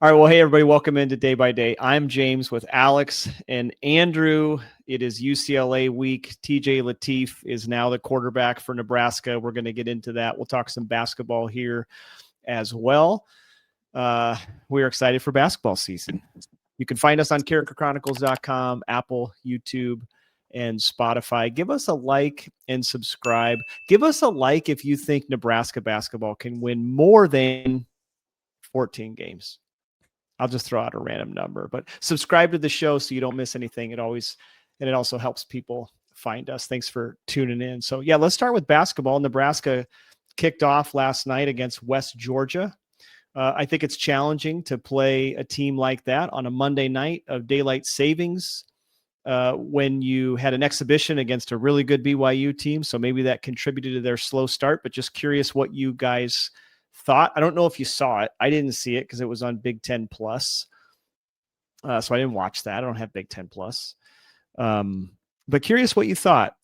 All right. Well, hey, everybody. Welcome into Day by Day. I'm James with Alex and Andrew. It is UCLA week. TJ Lateef is now the quarterback for Nebraska. We're going to get into that. We'll talk some basketball here as well. We are excited for basketball season. You can find us on characterchronicles.com, Apple, YouTube, and Spotify. Give us a like and subscribe. Give us a like if you think Nebraska basketball can win more than 14 games. I'll just throw out a random number, but subscribe to the show so you don't miss anything. It also helps people find us. Thanks for tuning in. So yeah, let's start with basketball. Nebraska kicked off last night against West Georgia. I think it's challenging to play a team like that on a Monday night of daylight savings when you had an exhibition against a really good BYU team. So maybe that contributed to their slow start, but just curious what you guys thought. I don't know if you saw it. I didn't see it because it was on Big Ten Plus. So I didn't watch that. I don't have Big Ten Plus. But curious what you thought,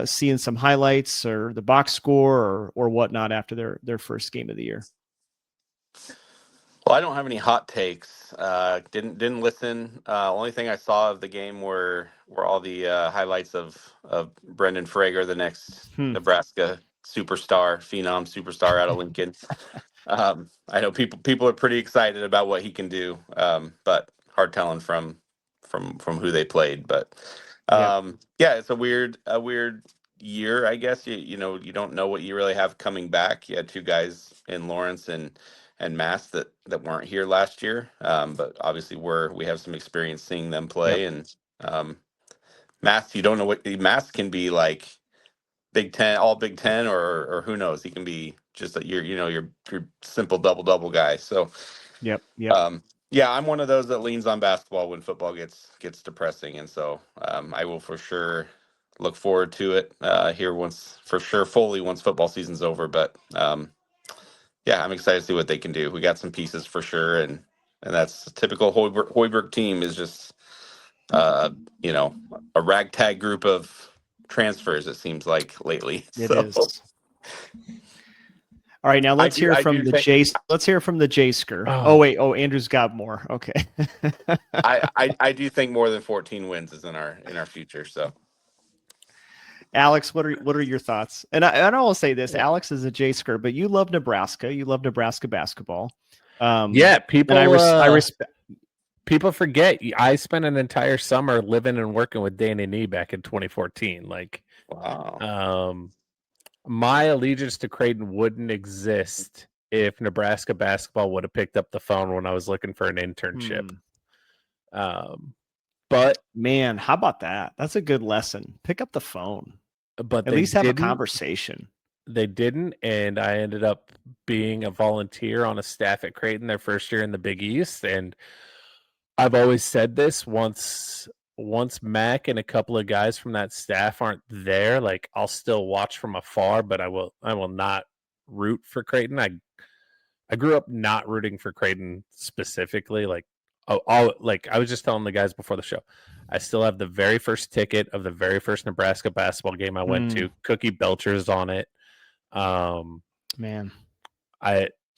seeing some highlights or the box score or whatnot after their first game of the year. Well, I don't have any hot takes. Didn't listen. Only thing I saw of the game were all the highlights of Brendan Frager, the next Nebraska phenom superstar out of Lincoln. I know people are pretty excited about what he can do, but hard telling from who they played. But yeah, it's a weird year, I guess. You don't know what you really have coming back. You had two guys in Lawrence and Mass that weren't here last year, but obviously we have some experience seeing them play. Yep. And Mass, you don't know what Mass can be like. Big Ten, all Big Ten, or who knows? He can be just your simple double guy. So, yep. Yeah, I'm one of those that leans on basketball when football gets depressing, and so I will for sure look forward to it here once football season's over. But yeah, I'm excited to see what they can do. We got some pieces for sure, and that's a typical Hoiberg team is just a ragtag group of transfers, it seems like lately. It is. All right, now let's hear from the J-Sker. Oh wait, Andrew's got more. Okay. I do think more than 14 wins is in our future. So Alex, what are your thoughts? And I will say this, Alex is a J-Sker, but you love Nebraska. You love Nebraska basketball. People I respect. People forget I spent an entire summer living and working with Danny Nee back in 2014. Like, wow. My allegiance to Creighton wouldn't exist if Nebraska basketball would have picked up the phone when I was looking for an internship. But man, how about that? That's a good lesson. Pick up the phone, but at least have a conversation. They didn't, and I ended up being a volunteer on a staff at Creighton their first year in the Big East. And I've always said this, once Mac and a couple of guys from that staff aren't there, like, I'll still watch from afar, but I will not root for Creighton. I grew up not rooting for Creighton specifically. Like, I was just telling the guys before the show, I still have the very first ticket of the very first Nebraska basketball game I went to. Cookie Belcher's on it. Man,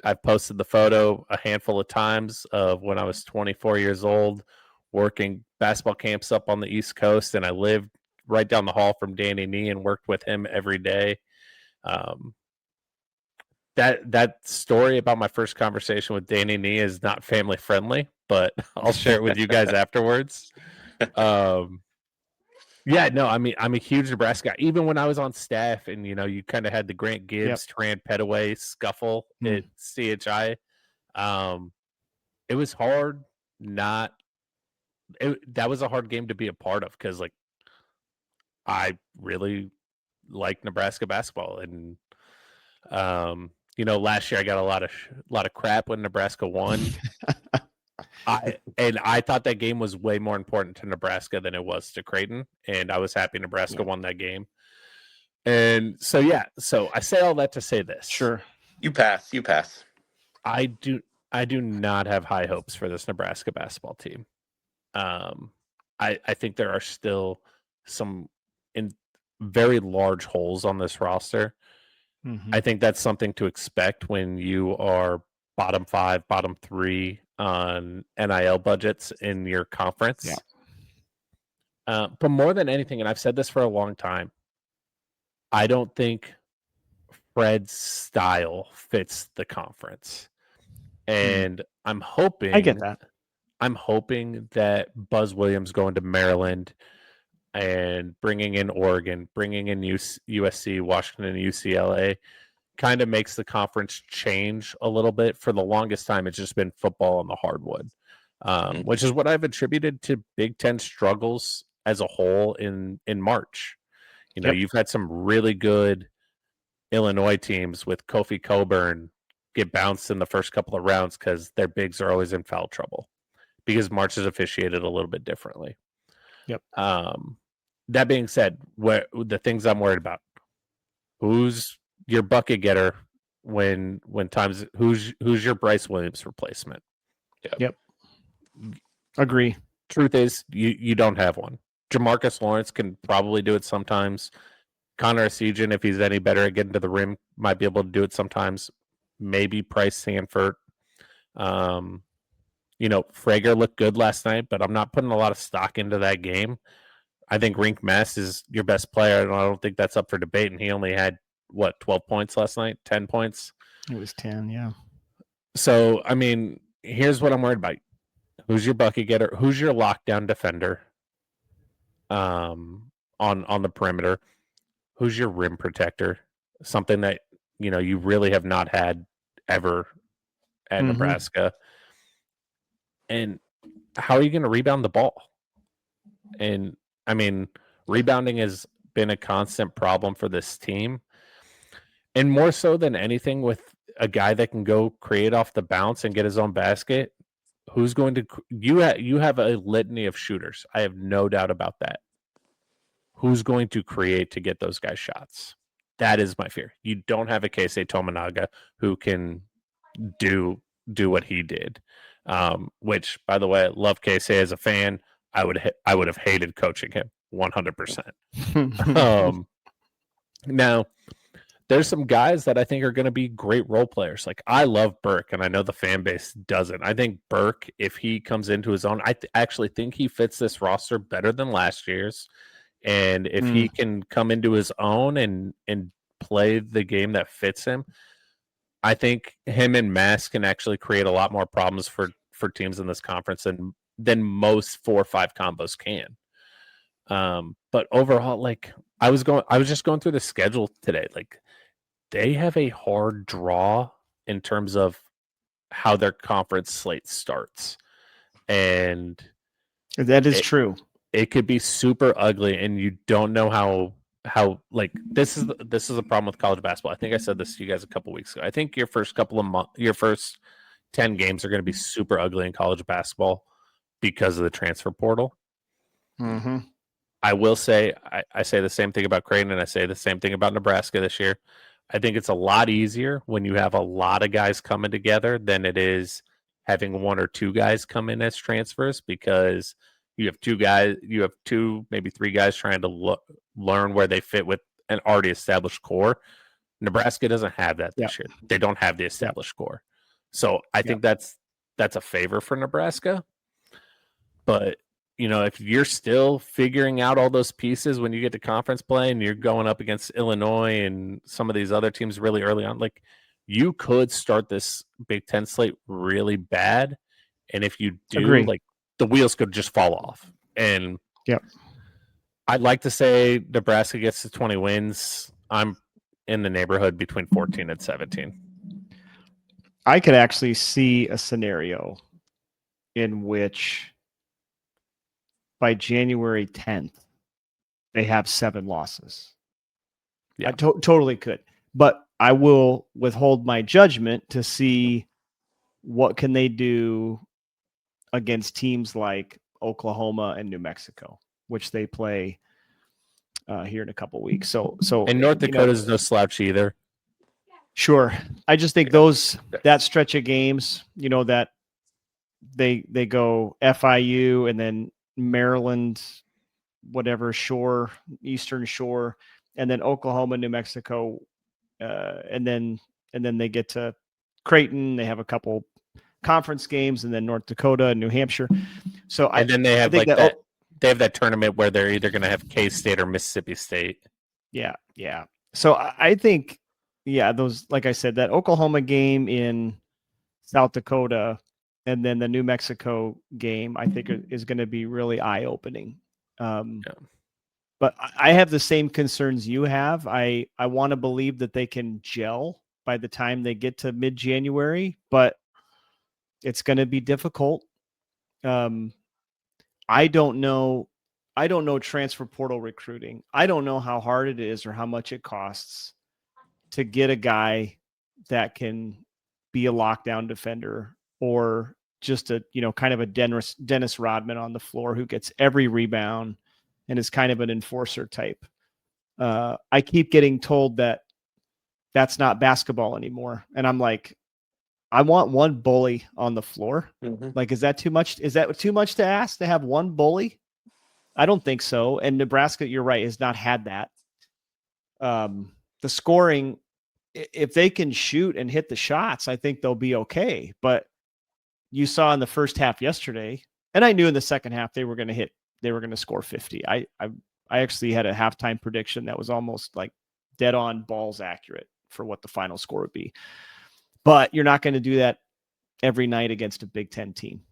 I've posted the photo a handful of times of when I was 24 years old, working basketball camps up on the East Coast, and I lived right down the hall from Danny Nee and worked with him every day. That story about my first conversation with Danny Nee is not family friendly, but I'll share it with you guys afterwards. Yeah, no, I mean, I'm a huge Nebraska guy. Even when I was on staff and, you kind of had the Grant Gibbs, Tarant Petaway scuffle at CHI. It was hard that was a hard game to be a part of because, like, I really like Nebraska basketball. And, last year I got a lot of crap when Nebraska won. I thought that game was way more important to Nebraska than it was to Creighton, and I was happy Nebraska won that game. And so I say all that to say this. Sure. You pass. I do not have high hopes for this Nebraska basketball team. I think there are still some very large holes on this roster. I think that's something to expect when you are bottom 5, bottom 3 on NIL budgets in your conference. Yeah. But more than anything, and I've said this for a long time, I don't think Fred's style fits the conference. And I'm hoping I get that. I'm hoping that Buzz Williams going to Maryland and bringing in Oregon, bringing in USC, Washington, and UCLA kind of makes the conference change a little bit. For the longest time, it's just been football on the hardwood, which is what I've attributed to Big Ten struggles as a whole in March. You know, you've had some really good Illinois teams with Kofi Coburn get bounced in the first couple of rounds because their bigs are always in foul trouble because March is officiated a little bit differently. Yep. That being said, the things I'm worried about, who's your bucket getter when times, who's your Bryce Williams replacement? Yep. Agree. Truth is, you don't have one. Jamarcus Lawrence can probably do it sometimes. Connor Sejan, if he's any better at getting to the rim, might be able to do it sometimes. Maybe Price Sanford. You know, Frager looked good last night, but I'm not putting a lot of stock into that game. I think Rink Mass is your best player, and I don't think that's up for debate. And he only had, 12 points last night? 10 points? It was 10, yeah. So, I mean, here's what I'm worried about. Who's your bucket getter? Who's your lockdown defender on the perimeter? Who's your rim protector? Something that, you know, you really have not had ever at Nebraska. And how are you going to rebound the ball? And, I mean, rebounding has been a constant problem for this team. And more so than anything, with a guy that can go create off the bounce and get his own basket, who's going to you have a litany of shooters. I have no doubt about that. Who's going to create to get those guys shots? That is my fear. You don't have a Keisei Tominaga who can do what he did. Which, by the way, I love Keisei as a fan. I would have hated coaching him 100%. Now, there's some guys that I think are going to be great role players. Like, I love Burke, and I know the fan base doesn't. I think Burke, if he comes into his own, I actually think he fits this roster better than last year's. And if he can come into his own and play the game that fits him, I think him and Mass can actually create a lot more problems for teams in this conference than most 4 or 5 combos can. But overall, like, I was just going through the schedule today. Like, they have a hard draw in terms of how their conference slate starts. And that is true. It could be super ugly, and you don't know how like this is a problem with college basketball. I think I said this to you guys a couple weeks ago. I think your first 10 games are going to be super ugly in college basketball because of the transfer portal. I will say, I say the same thing about Creighton, and I say the same thing about Nebraska this year. I think it's a lot easier when you have a lot of guys coming together than it is having 1 or 2 guys come in as transfers, because you have 2, maybe 3 guys trying to learn where they fit with an already established core. Nebraska doesn't have that this year. They don't have the established core. So I think that's a favor for Nebraska. But, you know, if you're still figuring out all those pieces when you get to conference play and you're going up against Illinois and some of these other teams really early on, like, you could start this Big Ten slate really bad. And if you do, like, the wheels could just fall off. And I'd like to say Nebraska gets to 20 wins. I'm in the neighborhood between 14 and 17. I could actually see a scenario in which by January 10th, they have 7 losses. I totally could. But I will withhold my judgment to see what can they do against teams like Oklahoma and New Mexico, which they play here in a couple weeks. So and North Dakota is no slouch either. Sure. I just think that stretch of games, you know, that they go FIU and then Maryland, whatever shore, Eastern Shore, and then Oklahoma, New Mexico, and then they get to Creighton. They have a couple conference games, and then North Dakota and New Hampshire. So then they have think they have that tournament where they're either going to have K-State or Mississippi State. Yeah. So I think, those, like I said, that Oklahoma game in South Dakota and then the New Mexico game, I think is going to be really eye-opening. But I have the same concerns you have. I want to believe that they can gel by the time they get to mid-January, but it's going to be difficult. I don't know transfer portal recruiting. I don't know how hard it is or how much it costs to get a guy that can be a lockdown defender or just a, kind of a Dennis Rodman on the floor who gets every rebound and is kind of an enforcer type. I keep getting told that that's not basketball anymore. And I'm like, I want one bully on the floor. Mm-hmm. Like, is that too much? Is that too much to ask to have one bully? I don't think so. And Nebraska, you're right, has not had that. The scoring, if they can shoot and hit the shots, I think they'll be okay. But you saw in the first half yesterday, and I knew in the second half they were going to score 50. I actually had a halftime prediction that was almost like dead on balls accurate for what the final score would be. But you're not going to do that every night against a Big Ten team.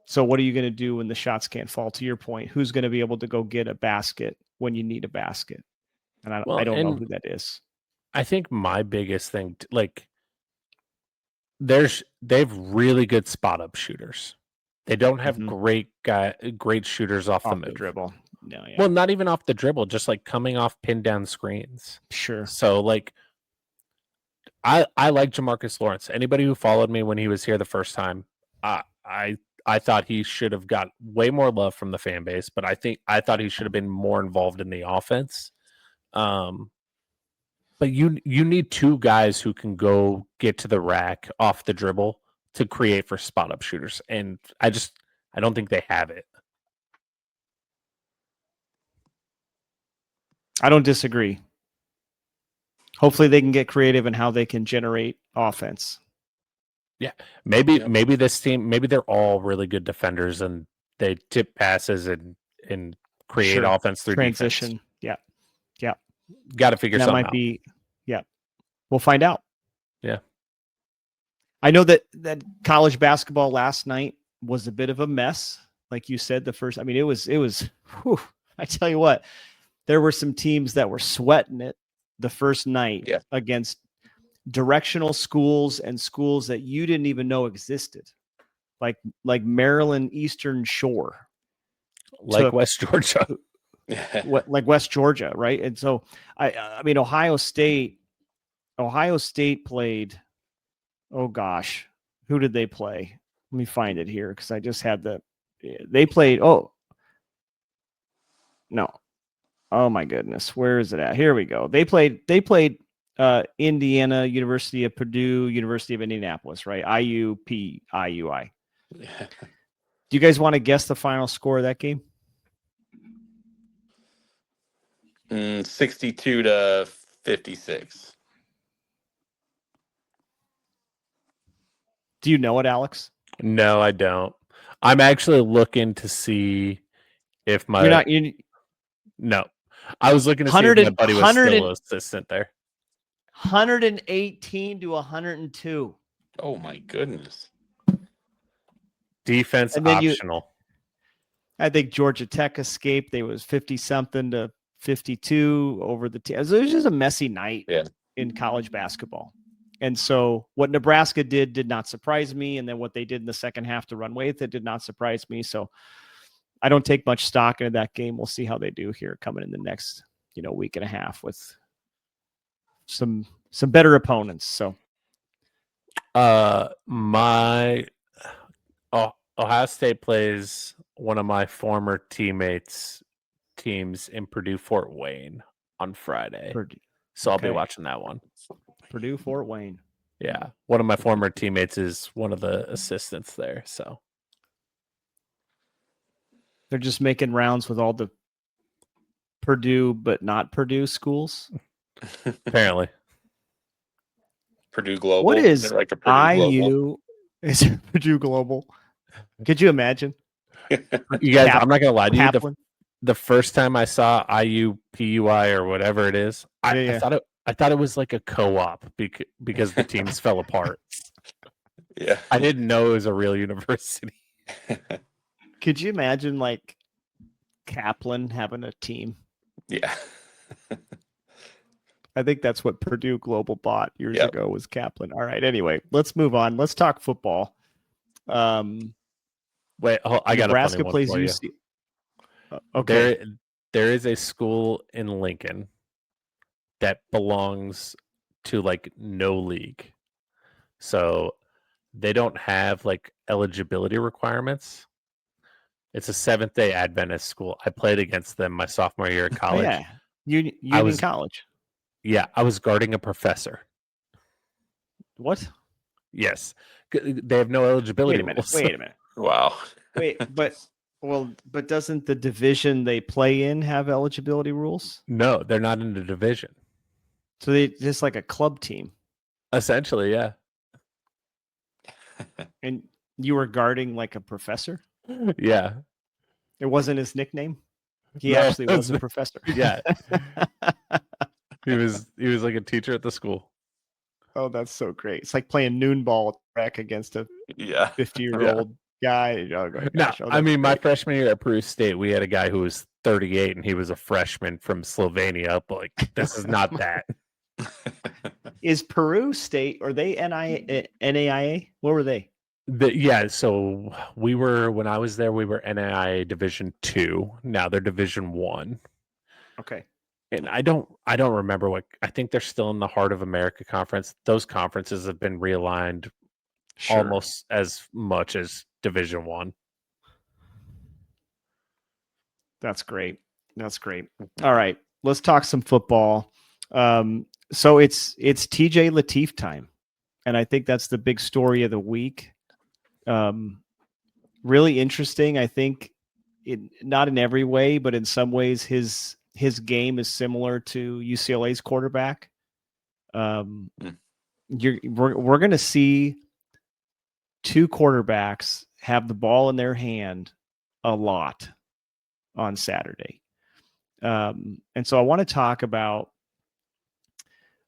So what are you going to do when the shots can't fall? To your point, who's going to be able to go get a basket when you need a basket? And I don't know who that is. I think my biggest thing, they've really good spot up shooters. They don't have great shooters off the dribble. No, yeah. Well, not even off the dribble, just like coming off pinned down screens. Sure. So like, I like Jamarcus Lawrence. Anybody who followed me when he was here the first time, I thought he should have got way more love from the fan base, but I thought he should have been more involved in the offense. But you need two guys who can go get to the rack off the dribble to create for spot up shooters, and I don't think they have it. I don't disagree. Hopefully they can get creative in how they can generate offense. Yeah, maybe this team, maybe they're all really good defenders and they tip passes and create offense through transition. Defense. Yeah. Got to figure something out. That might be, we'll find out. Yeah. I know that college basketball last night was a bit of a mess. Like you said, it was, whew, I tell you what, there were some teams that were sweating it the first night against directional schools and schools that you didn't even know existed, like Maryland Eastern Shore, like West Georgia, like West Georgia, right? And so I mean, Ohio State played. Oh gosh, who did they play? Let me find it here because I just had they played. Oh no. Oh my goodness, where is it at? Here we go. They played Indiana, University of Purdue, University of Indianapolis, right? IUI. Do you guys want to guess the final score of that game? 62-56. Do you know it, Alex? No, I don't. I'm actually looking to see if my No. I was looking to see if my buddy was still assistant there. 118-102. Oh my goodness. Defense optional. I think Georgia Tech escaped. They was 50-something to 52 over the team. It was just a messy night in college basketball. And so what Nebraska did not surprise me. And then what they did in the second half to run away with it did not surprise me. So I don't take much stock into that game. We'll see how they do here coming in the next, week and a half with some better opponents. So, my Ohio State plays one of my former teammates' teams in Purdue Fort Wayne on Friday. So I'll be watching that one. Purdue Fort Wayne. Yeah, one of my former teammates is one of the assistants there. So. They're just making rounds with all the Purdue, but not Purdue schools. Apparently. Purdue Global. What is like a Purdue IU? Global? Is Purdue Global? Could you imagine? You guys, I'm not gonna lie to you. Kaplan? The first time I saw IUPUI or whatever it is, I thought it was like a co-op because the teams fell apart. Yeah. I didn't know it was a real university. Could you imagine like Kaplan having a team? Yeah. I think that's what Purdue Global bought years ago was Kaplan. All right. Anyway, let's move on. Let's talk football. Wait, I got Nebraska a funny one plays for you. UC. Okay. There is a school in Lincoln that belongs to like no league. So they don't have like eligibility requirements. It's a Seventh-day Adventist school. I played against them my sophomore year at college. Oh, yeah. Union College. Yeah, I was guarding a professor. What? Yes. They have no eligibility rules. Wait a minute. Wow. But doesn't the division they play in have eligibility rules? No, they're not in the division. So they just like a club team. Essentially, yeah. And you were guarding like a professor? Yeah. It wasn't his nickname? He No, actually was a professor. Yeah. He was like a teacher at the school. Oh, that's so great. It's like playing noon ball track against a 50-year-old guy. Oh, gosh. No, I mean, my freshman year at Peru State, we had a guy who was 38 and he was a freshman from Slovenia. But like, this is not that. Is Peru State, are they NAIA? What were they? So when I was there, we were NAIA Division II. Now they're Division I. Okay. And I don't remember I think they're still in the Heart of America Conference. Those conferences have been realigned almost as much as Division I. That's great. All right, let's talk some football. So it's TJ Lateef time, and I think that's the big story of the week. Really interesting. I think not in every way, but in some ways, his game is similar to UCLA's quarterback. We're going to see two quarterbacks have the ball in their hand a lot on Saturday. And so I want to talk about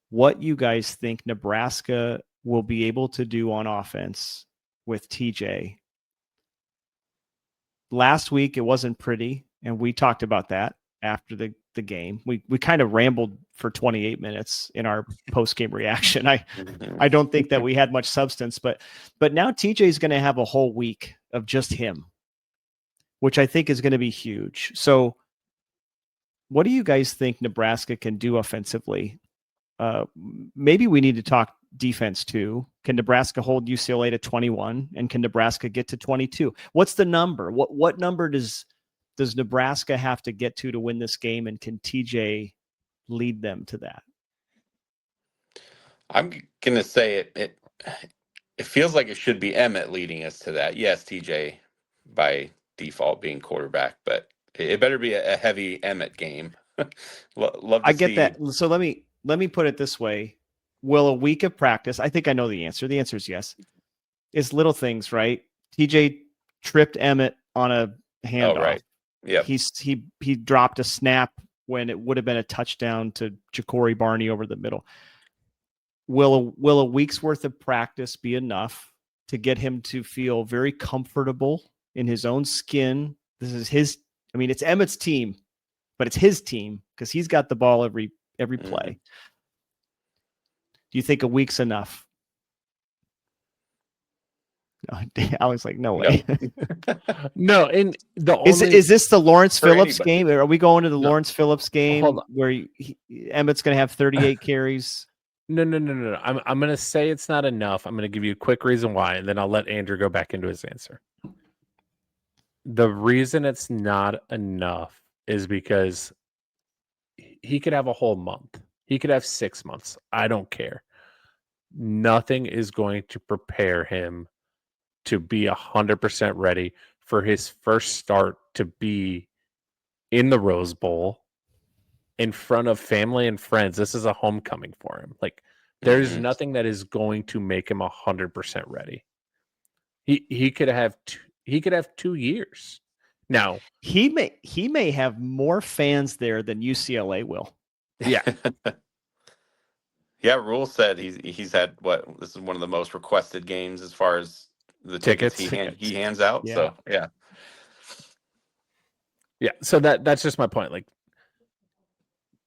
what you guys think Nebraska will be able to do on offense with TJ. Last week, it wasn't pretty, and we talked about that after the game. We kind of rambled for 28 minutes in our post-game reaction. I don't think that we had much substance, but now TJ is going to have a whole week of just him, which I think is going to be huge. So what do you guys think Nebraska can do offensively? Maybe we need to talk defense too. Can Nebraska hold UCLA to 21, and can Nebraska get to 22? What's the number? What number does Nebraska have to get to win this game, and can TJ lead them to that? I'm gonna say it feels like it should be Emmett leading us to that. Yes, TJ by default being quarterback, but it better be a heavy Emmett game. Love to I get see that. So let me put it this way. Will a week of practice, I think I know the answer. The answer is yes. It's little things, right? TJ tripped Emmett on a handoff. Oh, right. Yeah. He dropped a snap when it would have been a touchdown to Ja'Cory Barney over the middle. Will a week's worth of practice be enough to get him to feel very comfortable in his own skin? This is it's Emmett's team, but it's his team because he's got the ball every play. Do you think a week's enough? I was like, no way. No, and is this the Lawrence Phillips game? Are we going to the Lawrence Phillips game where Emmett's going to have 38 carries? No. I'm going to say it's not enough. I'm going to give you a quick reason why, and then I'll let Andrew go back into his answer. The reason it's not enough is because he could have a whole month. He could have 6 months. I don't care. Nothing is going to prepare him to be 100% ready for his first start to be in the Rose Bowl in front of family and friends. This is a homecoming for him. Like, there's nothing that is going to make him 100% ready. He could have 2 years. Now he may have more fans there than UCLA will. Yeah. Yeah, Rule said he's had this is one of the most requested games as far as the tickets he hands out. Yeah. So yeah. So that's just my point. Like,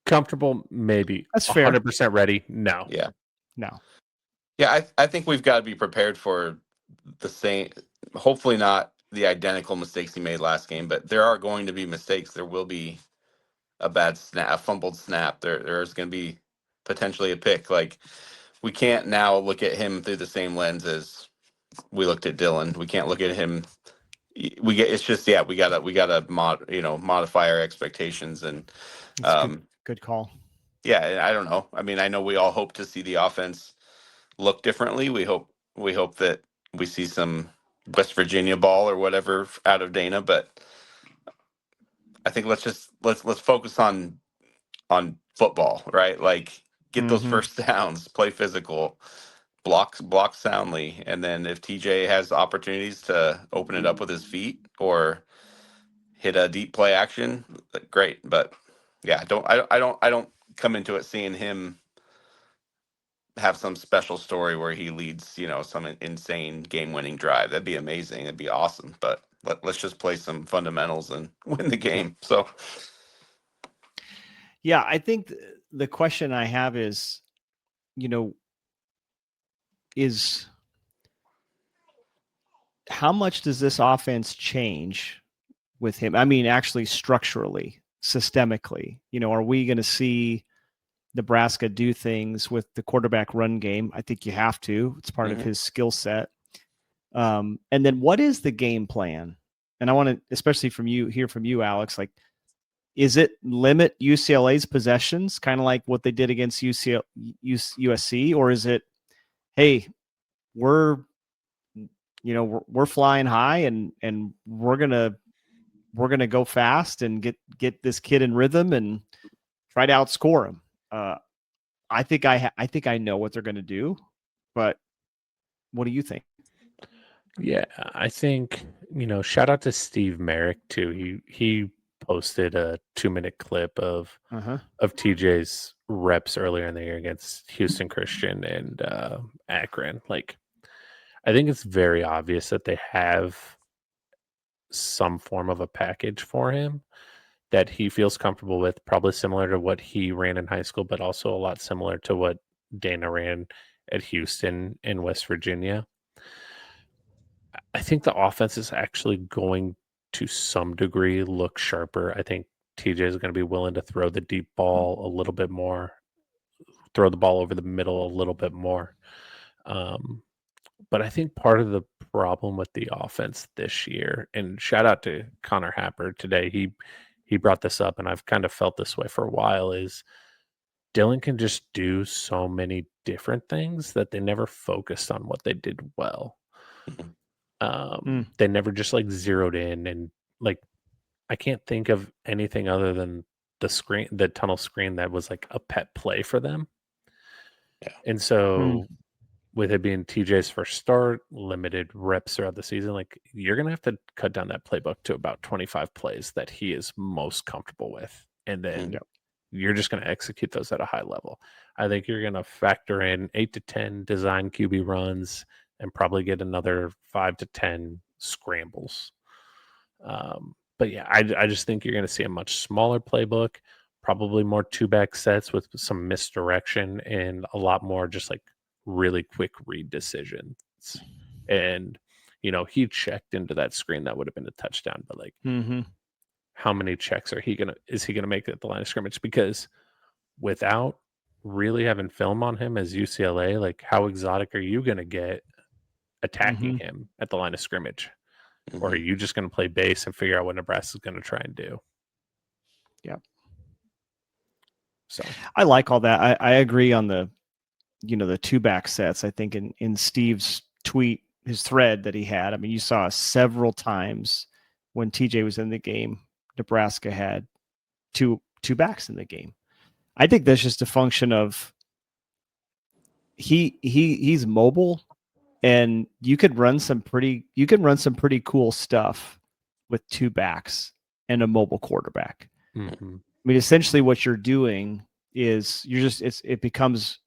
comfortable, maybe. That's fair. 100% ready, no. Yeah. No. Yeah, I think we've got to be prepared for the same. Hopefully, not the identical mistakes he made last game, but there are going to be mistakes. There will be a bad snap, a fumbled snap. There's going to be potentially a pick. Like, we can't now look at him through the same lens as we looked at Dylan. We can't look at him. It's just we gotta modify our expectations and good call. Yeah, I don't know. I mean, I know we all hope to see the offense look differently. We hope that we see some West Virginia ball or whatever out of Dana, but I think let's focus on football, right? Like, get those first downs, play physical, block soundly, and then if TJ has opportunities to open it up with his feet or hit a deep play action, great. But yeah, I don't come into it seeing him have some special story where he leads, some insane game-winning drive. That'd be amazing. It'd be awesome. But let's just play some fundamentals and win the game. So, yeah, I think the question I have is, is how much does this offense change with him? I mean, actually structurally, systemically, are we going to see Nebraska do things with the quarterback run game? I think you have to. It's part of his skill set. And then what is the game plan? And I want to, especially hear from you, Alex, like, is it limit UCLA's possessions, kind of like what they did against USC, or is it, hey, we're flying high and we're gonna go fast and get this kid in rhythm and try to outscore him? I think I know what they're gonna do, but what do you think? Yeah, I think, shout out to Steve Merrick too. He posted a 2-minute clip of TJ's reps earlier in the year against Houston Christian and Akron. Like, I think it's very obvious that they have some form of a package for him that he feels comfortable with, probably similar to what he ran in high school, but also a lot similar to what Dana ran at Houston in West Virginia. I think the offense is actually going to some degree look sharper. I think TJ is going to be willing to throw the deep ball a little bit more, throw the ball over the middle a little bit more. But I think part of the problem with the offense this year, and shout out to Connor Happer today, he brought this up, and I've kind of felt this way for a while, is Dylan can just do so many different things that they never focused on what they did well. They never just zeroed in, and I can't think of anything other than the tunnel screen that was a pet play for them. Yeah. And so with it being TJ's first start, limited reps throughout the season, you're going to have to cut down that playbook to about 25 plays that he is most comfortable with. And then you're just going to execute those at a high level. I think you're going to factor in 8 to 10 design QB runs and probably get another 5 to 10 scrambles. But yeah, I just think you're going to see a much smaller playbook, probably more 2-back sets with some misdirection and a lot more just really quick read decisions. And, he checked into that screen, that would have been a touchdown, but how many checks is he going to make at the line of scrimmage? Because without really having film on him as UCLA, how exotic are you going to get attacking him at the line of scrimmage? Or are you just going to play base and figure out what Nebraska is going to try and do? Yeah. So I like all that. I agree on the 2-back sets. I think in Steve's tweet, his thread that he had, I mean, you saw several times when TJ was in the game, Nebraska had two backs in the game. I think that's just a function of he's mobile And you could run some pretty cool stuff with two backs and a mobile quarterback. Mm-hmm. I mean, essentially what you're doing is it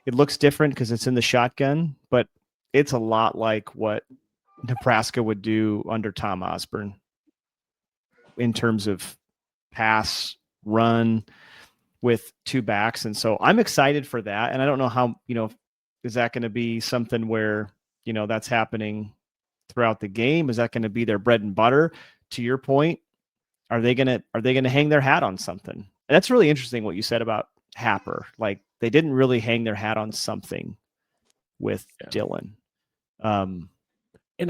looks different because it's in the shotgun, but it's a lot like what Nebraska would do under Tom Osborne in terms of pass, run with two backs. And so I'm excited for that. And I don't know how, is that going to be something where, that's happening throughout the game? Is that going to be their bread and butter? To your point, are they going to hang their hat on something? And that's really interesting what you said about Happer. Like they didn't really hang their hat on something with Dylan. And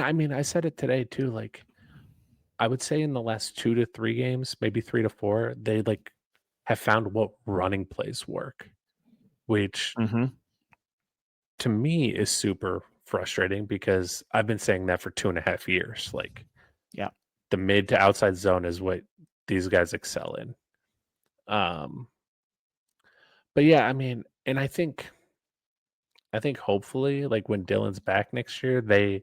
I mean, I said it today too. Like, I would say in the last 2 to 3 games, maybe 3 to 4, they have found what running plays work, which to me is super frustrating because I've been saying that for 2.5 years. Like, the mid to outside zone is what these guys excel in. But yeah, I mean, and I think hopefully, like when Dylan's back next year, they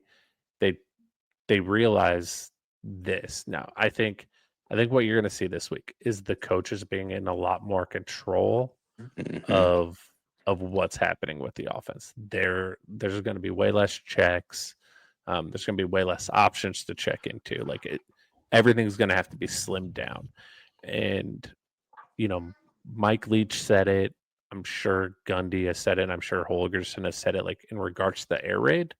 realize this. Now, I think what you're going to see this week is the coaches being in a lot more control of what's happening with the offense. There's going to be way less checks. There's going to be way less options to check into. Everything's going to have to be slimmed down. And Mike Leach said it. I'm sure Gundy has said it. I'm sure Holgerson has said it. Like in regards to the air raid,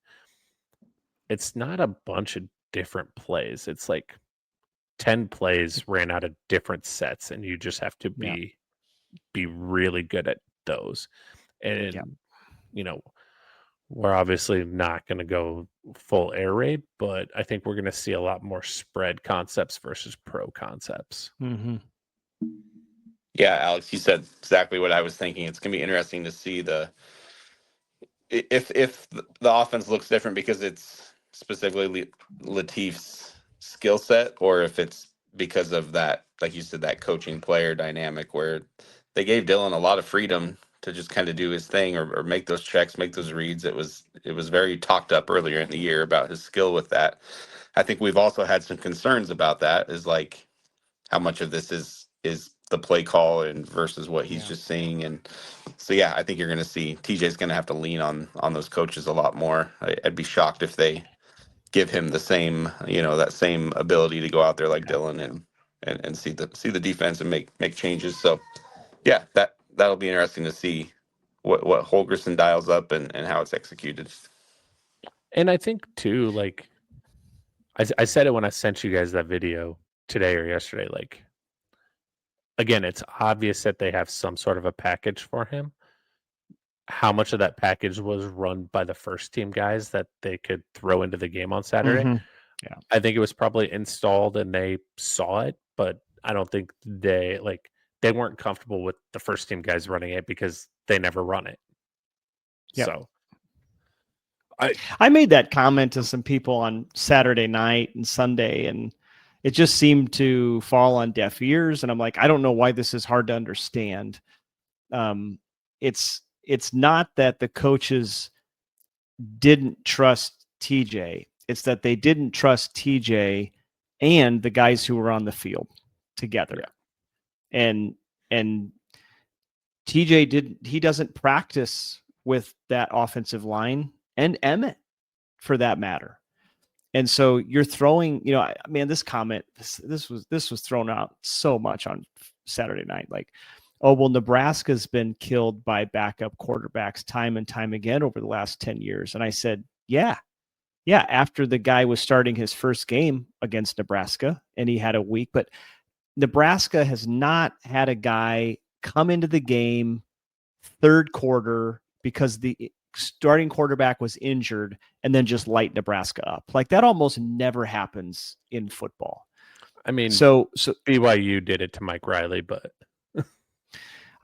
it's not a bunch of different plays. It's like 10 plays ran out of different sets, and you just have to be really good at those. And we're obviously not going to go full air raid, but I think we're going to see a lot more spread concepts versus pro concepts. Mm-hmm. Yeah, Alex, you said exactly what I was thinking. It's going to be interesting to see if the offense looks different because it's specifically Lateef's skill set, or if it's because of that, like you said, that coaching player dynamic where they gave Dylan a lot of freedom to just kind of do his thing or make those checks, make those reads. It was very talked up earlier in the year about his skill with that. I think we've also had some concerns about that, is like how much of this is the play call and versus what he's just seeing. And so, yeah, I think you're going to see TJ's going to have to lean on those coaches a lot more. I'd be shocked if they give him the same, that same ability to go out there like Dylan and see the defense and make changes. So, yeah, that'll be interesting to see what Holgerson dials up and how it's executed. And I think too, like I said it when I sent you guys that video today or yesterday, like, again, it's obvious that they have some sort of a package for him. How much of that package was run by the first team guys that they could throw into the game on Saturday? Mm-hmm. Yeah, I think it was probably installed and they saw it, but I don't think they weren't comfortable with the first team guys running it because they never run it. Yep. So I made that comment to some people on Saturday night and Sunday, and it just seemed to fall on deaf ears. And I'm like, I don't know why this is hard to understand. It's not that the coaches didn't trust TJ. It's that they didn't trust TJ and the guys who were on the field together. Yeah. And TJ doesn't practice with that offensive line, and Emmett for that matter. And so you're throwing, this comment, this was thrown out so much on Saturday night. Like, oh, well, Nebraska's been killed by backup quarterbacks time and time again over the last 10 years. And I said, yeah, after the guy was starting his first game against Nebraska and he had a week, but Nebraska has not had a guy come into the game third quarter because the starting quarterback was injured and then just light Nebraska up. Like that almost never happens in football. I mean, so BYU did it to Mike Riley, but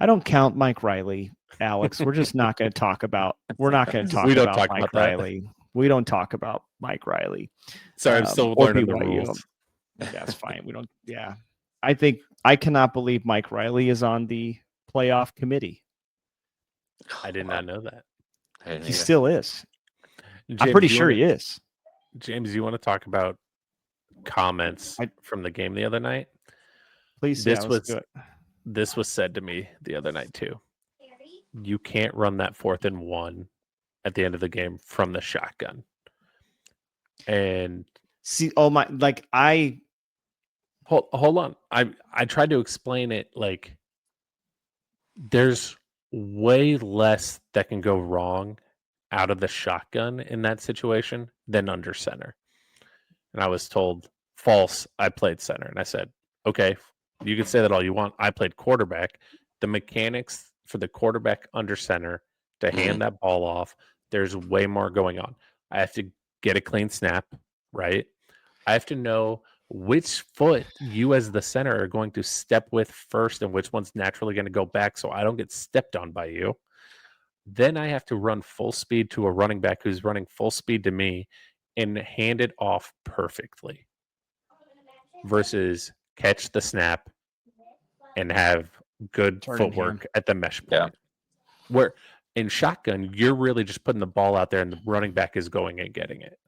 I don't count Mike Riley, Alex. We're just not going to talk about. We're not going to talk about Mike Riley. We don't talk about Mike Riley. Sorry, I'm still learning the rules. That's fine. We don't. Yeah, I think I cannot believe Mike Riley is on the playoff committee. I did not know that. He still is. James, I'm pretty sure he is. James, you want to talk about comments from the game the other night? Please, let's do it. This was said to me the other night too. You can't run that 4th and 1 at the end of the game from the shotgun. And see, hold on. I tried to explain it like there's way less that can go wrong out of the shotgun in that situation than under center. And I was told, false, I played center. And I said, okay, you can say that all you want. I played quarterback. The mechanics for the quarterback under center to hand that ball off, there's way more going on. I have to get a clean snap, right? I have to know which foot you as the center are going to step with first and which one's naturally going to go back so I don't get stepped on by you. Then I have to run full speed to a running back who's running full speed to me and hand it off perfectly versus catch the snap and have good footwork at the mesh point. Yeah. Where in shotgun, you're really just putting the ball out there and the running back is going and getting it.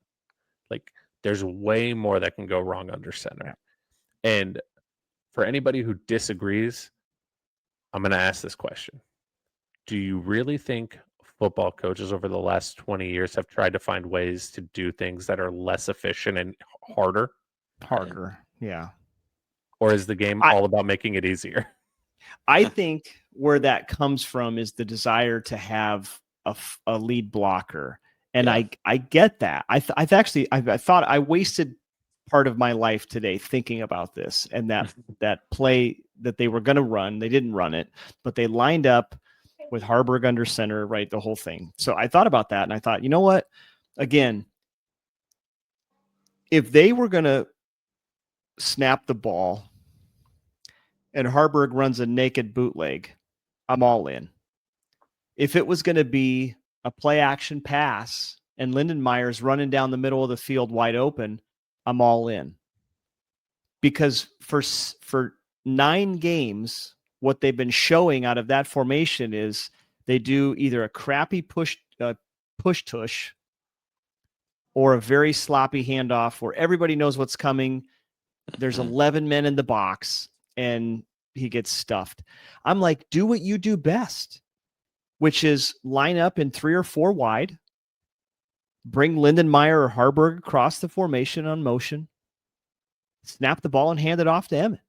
Like there's way more that can go wrong under center. Yeah. And for anybody who disagrees, I'm going to ask this question. Do you really think football coaches over the last 20 years have tried to find ways to do things that are less efficient and harder? Yeah. Or is the game all about making it easier? I think where that comes from is the desire to have a lead blocker. And I get that. I thought I wasted part of my life today thinking about this and that play that they were going to run. They didn't run it, but they lined up with Harburg under center, right? The whole thing. So I thought about that and I thought, you know what? Again, if they were going to snap the ball and Harburg runs a naked bootleg, I'm all in. If it was going to be a play action pass and Lindenmeyer's running down the middle of the field wide open, I'm all in. Because for 9 games, what they've been showing out of that formation is they do either a crappy push tush or a very sloppy handoff where everybody knows what's coming. There's 11 men in the box and he gets stuffed. I'm like, do what you do best, which is line up in 3 or 4 wide, bring Lindenmeyer or Harburg across the formation on motion, snap the ball and hand it off to Emmett.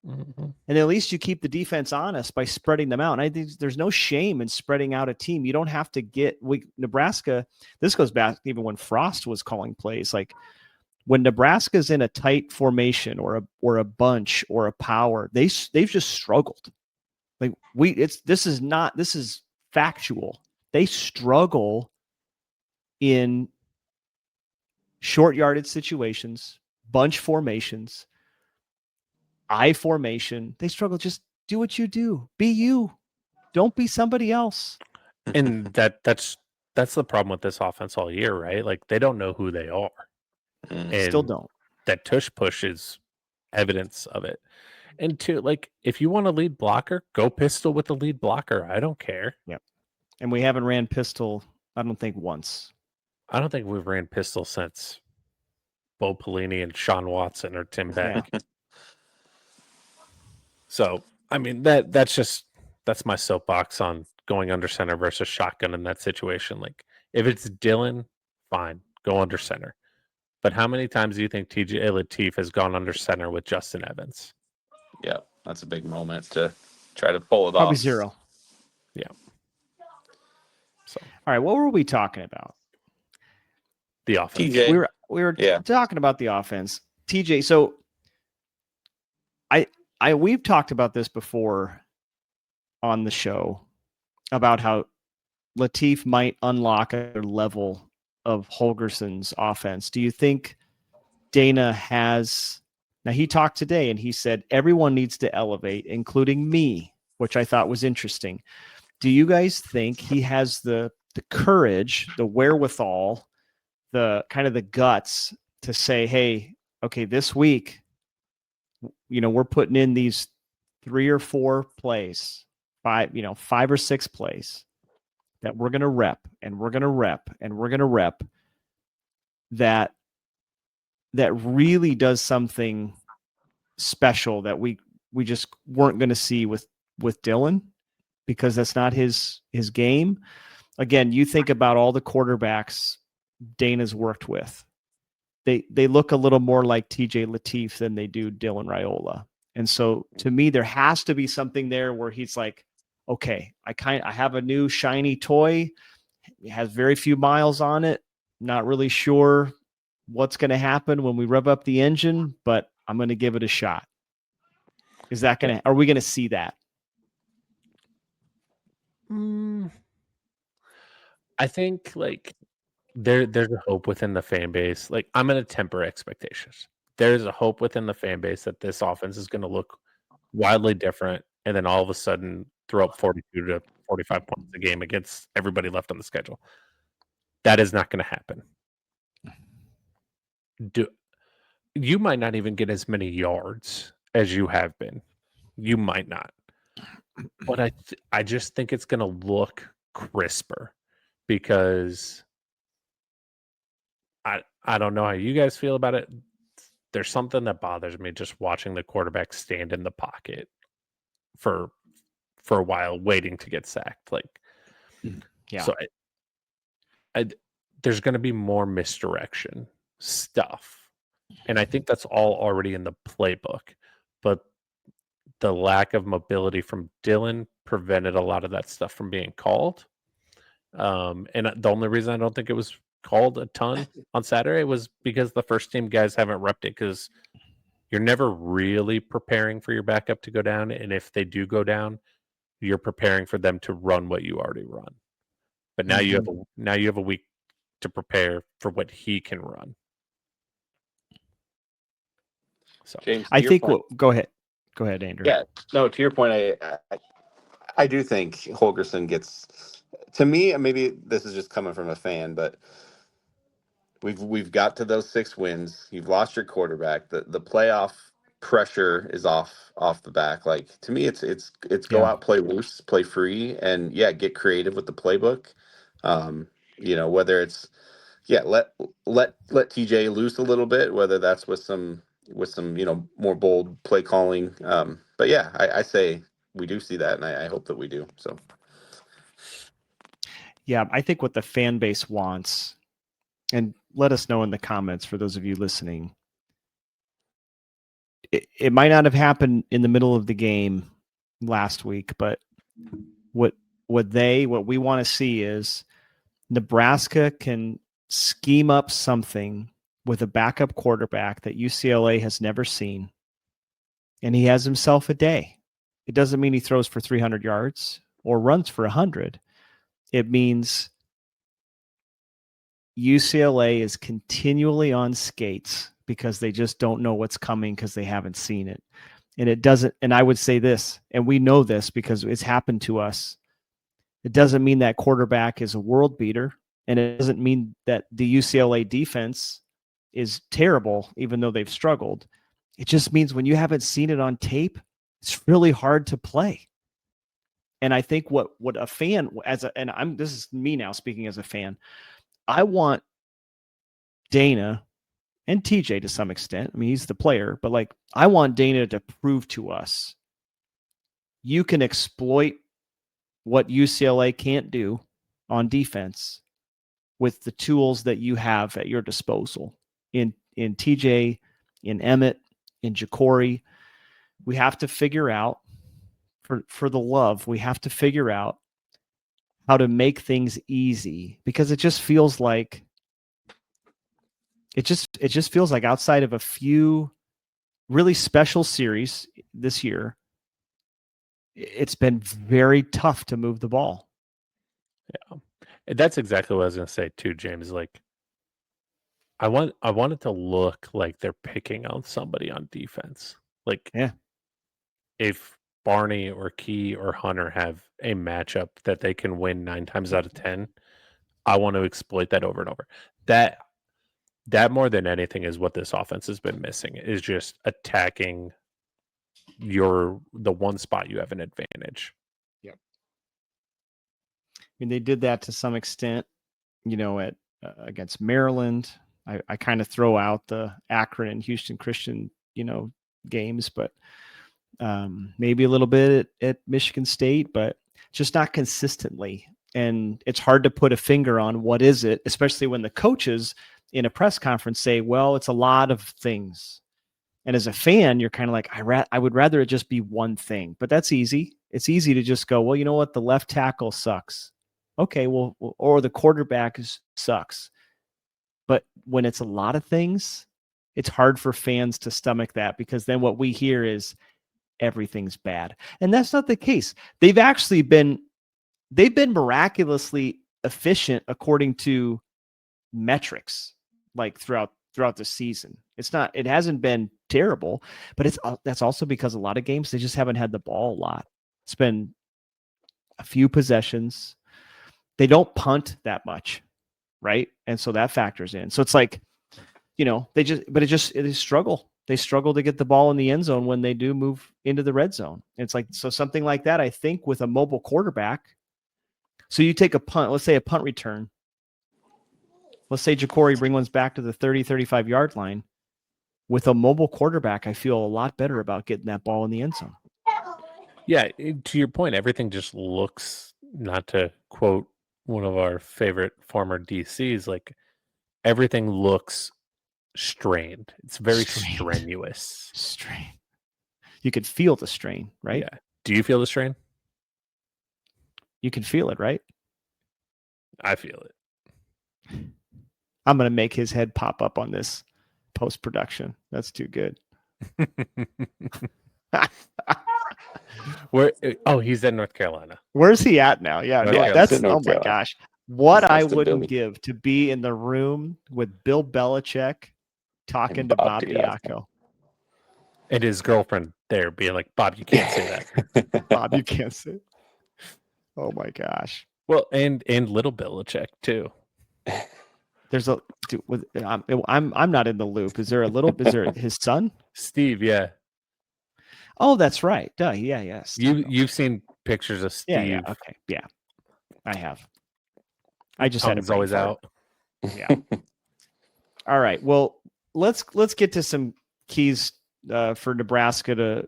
Mm-hmm. And at least you keep the defense honest by spreading them out. And I think there's no shame in spreading out a team. You don't have to Nebraska. This goes back even when Frost was calling plays. Like when Nebraska's in a tight formation or a bunch or a power, they've just struggled. Like this is factual. They struggle in short yardage situations, bunch formations, I formation. They struggle. Just do what you do. Be you. Don't be somebody else. And that's the problem with this offense all year, right? Like they don't know who they are. And still don't. That tush push is evidence of it. And like if you want a lead blocker, go pistol with the lead blocker. I don't care. Yep. And we haven't ran pistol, I don't think once. I don't think we've ran pistol since Bo Pelini and Sean Watson or Tim Beck. Yeah. So, I mean, that's my soapbox on going under center versus shotgun in that situation. Like, if it's Dylan, fine, go under center. But how many times do you think TJ Lateef has gone under center with Justin Evans? Yeah, that's a big moment to try to pull it Probably off. 0. Yeah. So, all right, what were we talking about? The offense. TJ. We were talking about the offense. TJ, so we've talked about this before on the show about how Lateef might unlock a level of Holgerson's offense. Do you think Dana has? Now he talked today and he said everyone needs to elevate, including me, which I thought was interesting. Do you guys think he has the courage, the wherewithal, the kind of the guts to say, hey, okay, this week, we're putting in these 3 or 4 plays, 5 or 6 plays. that we're going to rep and we're going to rep and we're going to rep, that really does something special that we just weren't going to see with Dylan, because that's not his game. Again, you think about all the quarterbacks Dana's worked with. They look a little more like TJ Lateef than they do Dylan Raiola. And so to me, there has to be something there where he's like, okay, I have a new shiny toy. It has very few miles on it. Not really sure what's going to happen when we rev up the engine, but I'm going to give it a shot. Is that going to, are we going to see that? I think like there's a hope within the fan base. Like, I'm going to temper expectations. There's a hope within the fan base that this offense is going to look wildly different, and then all of a sudden throw up 42 to 45 points a game against everybody left on the schedule. That is not going to happen. You might not even get as many yards as you have been. You might not. But I just think it's going to look crisper, because I don't know how you guys feel about it. There's something that bothers me just watching the quarterback stand in the pocket for a while waiting to get sacked. Like, yeah. So there's going to be more misdirection stuff. And I think that's all already in the playbook. But the lack of mobility from Dylan prevented a lot of that stuff from being called. And the only reason I don't think it was called a ton on Saturday was because the first team guys haven't repped it, because you're never really preparing for your backup to go down. And if they do go down, you're preparing for them to run what you already run. But now you have a week to prepare for what he can run. So James, I think go ahead, Andrew. Yeah, no, to your point, I do think Holgerson gets, to me, and maybe this is just coming from a fan, but we've got to those 6 wins. You've lost your quarterback. The playoff pressure is off the back. Like, to me, it's go out, play loose, play free, and get creative with the playbook. Whether it's let TJ loose a little bit, whether that's with some more bold play calling. But I say we do see that, and I hope that we do. So I think what the fan base wants, and let us know in the comments for those of you listening, it might not have happened in the middle of the game last week, but what we want to see is Nebraska can scheme up something with a backup quarterback that UCLA has never seen, and he has himself a day. It doesn't mean he throws for 300 yards or runs for 100. It means UCLA is continually on skates because they just don't know what's coming because they haven't seen it. And it doesn't, and I would say this, and we know this because it's happened to us. It doesn't mean that quarterback is a world beater, and it doesn't mean that the UCLA defense is terrible, even though they've struggled. It just means when you haven't seen it on tape, it's really hard to play. And I think what a fan, this is me now speaking as a fan, I want Dana and TJ to some extent. I mean, he's the player, but like, I want Dana to prove to us you can exploit what UCLA can't do on defense with the tools that you have at your disposal in TJ, in Emmett, in Jacory. We have to figure out, for the love, we have to figure out how to make things easy, because it just feels like outside of a few really special series this year, it's been very tough to move the ball. Yeah, that's exactly what I was going to say too, James. Like, I want it to look like they're picking on somebody on defense. Like, if Barney or Key or Hunter have a matchup that they can win 9 times out of 10, I want to exploit that over and over. That more than anything is what this offense has been missing, is just attacking the one spot you have an advantage. Yep. mean, they did that to some extent, at against Maryland. I kind of throw out the Akron and Houston Christian, games, but maybe a little bit at Michigan State, but just not consistently. And it's hard to put a finger on what is it, especially when the coaches in a press conference say, well, it's a lot of things. And as a fan, you're kind of like, I would rather it just be one thing, but that's easy. It's easy to just go, well, you know what? The left tackle sucks. Okay, well, or the quarterback sucks. But when it's a lot of things, it's hard for fans to stomach that, because then what we hear is everything's bad. And that's not the case. They've been miraculously efficient according to metrics, like throughout the season. It hasn't been terrible, but that's also because a lot of games they just haven't had the ball a lot. It's been a few possessions. They don't punt that much, right? And so that factors in. So it's like, they struggle. They struggle to get the ball in the end zone when they do move into the red zone. It's like, so something like that, I think, with a mobile quarterback. So you take a punt, let's say a punt return. Let's say Ja'Cory Bringland's back to the 30, 35-yard line. With a mobile quarterback, I feel a lot better about getting that ball in the end zone. Yeah, to your point, everything just looks, not to quote one of our favorite former DCs, like everything looks strained. It's very strenuous. Strain. You could feel the strain, right? Yeah. Do you feel the strain? You can feel it, right? I feel it. I'm going to make his head pop up on this post-production. That's too good. Where? Oh, he's in North Carolina. Where's he at now? Yeah, that's oh my gosh. What I wouldn't give to be in the room with Bill Belichick talking to Bob Diaco. And his girlfriend there being like, Bob, you can't say that. Bob, you can't say. Oh my gosh. Well, and little Belichick too. There's a dude with I'm not in the loop. Is there his son? Steve, yeah. Oh, that's right. Duh, yeah. You've seen pictures of Steve. Yeah. Okay. Yeah. I have. I just had it always out. Yeah. All right. Well, let's get to some keys for Nebraska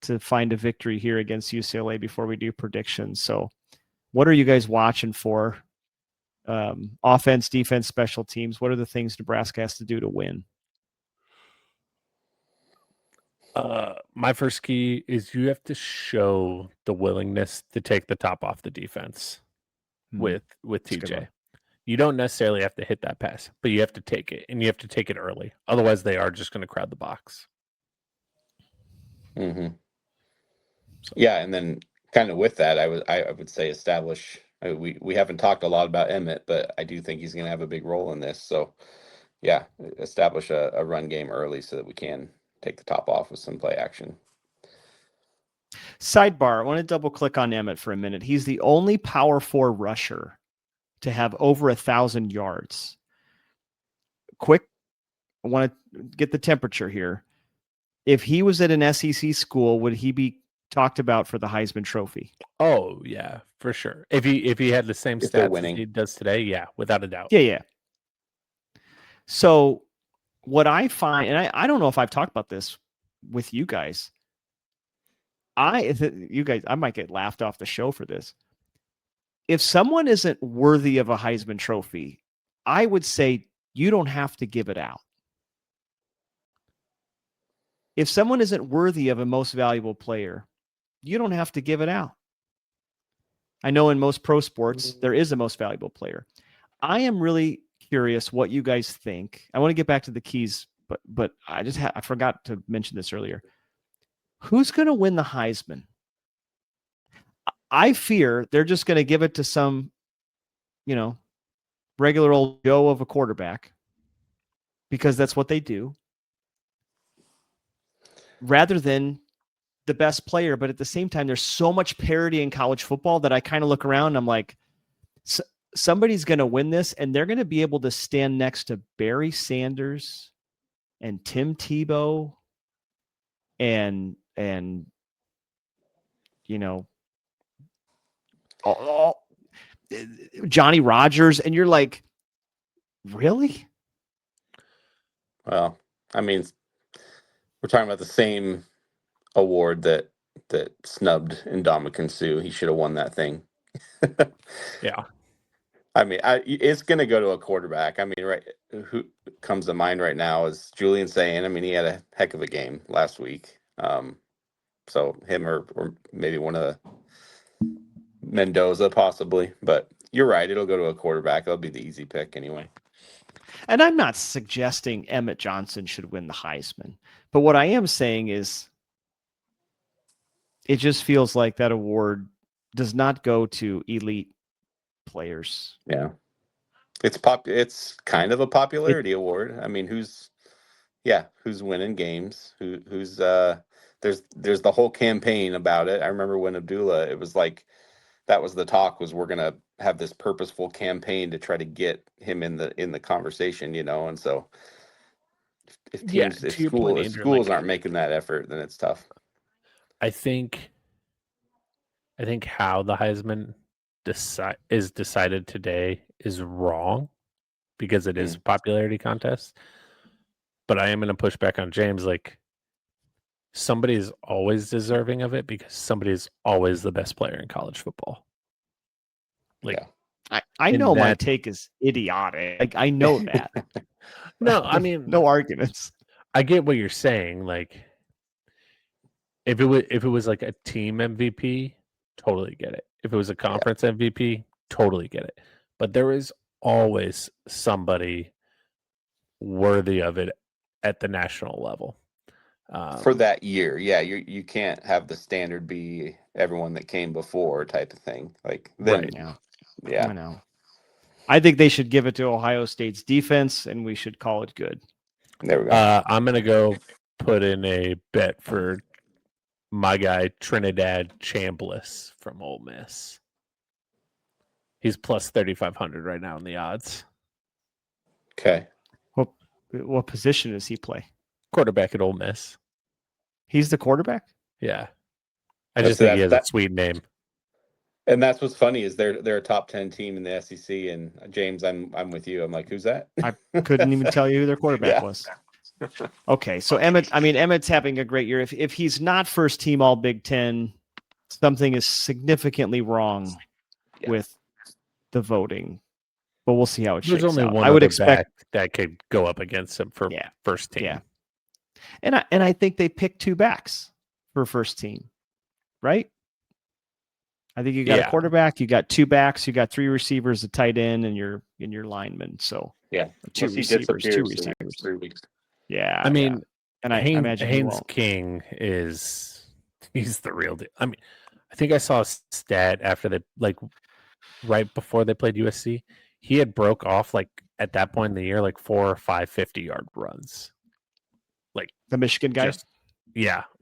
to find a victory here against UCLA before we do predictions. So, what are you guys watching for? Offense, defense, special teams. What are the things Nebraska has to do to win? My first key is you have to show the willingness to take the top off the defense with TJ. You don't necessarily have to hit that pass, but you have to take it, and you have to take it early. Otherwise, they are just going to crowd the box. Mm-hmm. Yeah, and then kind of with that, I would say establish. We haven't talked a lot about Emmett, but I do think he's going to have a big role in this. So, yeah, establish a run game early so that we can take the top off with some play action. Sidebar, I want to double click on Emmett for a minute. He's the only Power 4 rusher to have over 1,000 yards. Quick, I want to get the temperature here. If he was at an SEC school, would he be talked about for the Heisman Trophy? Oh, yeah, for sure. If he had the same stats as he does today, yeah, without a doubt. Yeah. So what I find, and I don't know if I've talked about this with you guys. I might get laughed off the show for this. If someone isn't worthy of a Heisman Trophy, I would say you don't have to give it out. If someone isn't worthy of a most valuable player, you don't have to give it out. I know in most pro sports, there is a most valuable player. I am really curious what you guys think. I want to get back to the keys, but I forgot to mention this earlier. Who's going to win the Heisman? I fear they're just going to give it to some, regular old Joe of a quarterback, because that's what they do, rather than the best player. But at the same time, there's so much parity in college football that I kind of look around and I'm like, somebody's going to win this, and they're going to be able to stand next to Barry Sanders and Tim Tebow and all Johnny Rogers, and you're like, really? Well, I mean, we're talking about the same award that snubbed Ndamukong Suh. He should have won that thing. Yeah. I mean, it's going to go to a quarterback. I mean, right? Who comes to mind right now is Julian Sayin. I mean, he had a heck of a game last week. So him or maybe one of the Mendoza possibly. But you're right. It'll go to a quarterback. That'll be the easy pick anyway. And I'm not suggesting Emmett Johnson should win the Heisman. But what I am saying is it just feels like that award does not go to elite players. Yeah. It's it's kind of a popularity award. I mean, who's winning games? Who's there's the whole campaign about it. I remember when Abdullah, it was like that was the talk, was we're gonna have this purposeful campaign to try to get him in the conversation, and so if teams, if schools aren't making that effort, then it's tough. I think how the Heisman is decided today is wrong because it is a popularity contest. But I am going to push back on James. Like, somebody is always deserving of it because somebody is always the best player in college football. Like, I know my take is idiotic. Like, I know that. No, I mean, no arguments. I get what you're saying. Like, if it was like a team MVP, totally get it. If it was a conference MVP, totally get it. But there is always somebody worthy of it at the national level. For that year, you can't have the standard be everyone that came before type of thing. Like, then, right. I know. I think they should give it to Ohio State's defense, and we should call it good. There we go. I'm gonna go put in a bet for my guy Trinidad Chambliss from Ole Miss. He's plus 3,500 right now in the odds. Okay. What position does he play? Quarterback at Ole Miss. He's the quarterback? Yeah. I just think he has a sweet name. And that's what's funny is they're a top 10 team in the SEC. And James, I'm with you. I'm like, who's that? I couldn't even tell you who their quarterback was. Okay, so Emmett's having a great year. If he's not first team All Big Ten, something is significantly wrong with the voting. But we'll see how it shakes out. There's only one I would expect that could go up against him for first team. Yeah, and I think they picked two backs for first team, right? I think you got a quarterback, you got two backs, you got three receivers, a tight end, and your lineman. So two receivers. 3 weeks. Yeah, I mean, and I imagine Haynes King he's the real deal. I mean, I think I saw a stat after right before they played USC, he had broke off at that point in the year 4 or 5 50-yard runs. Like the Michigan guy,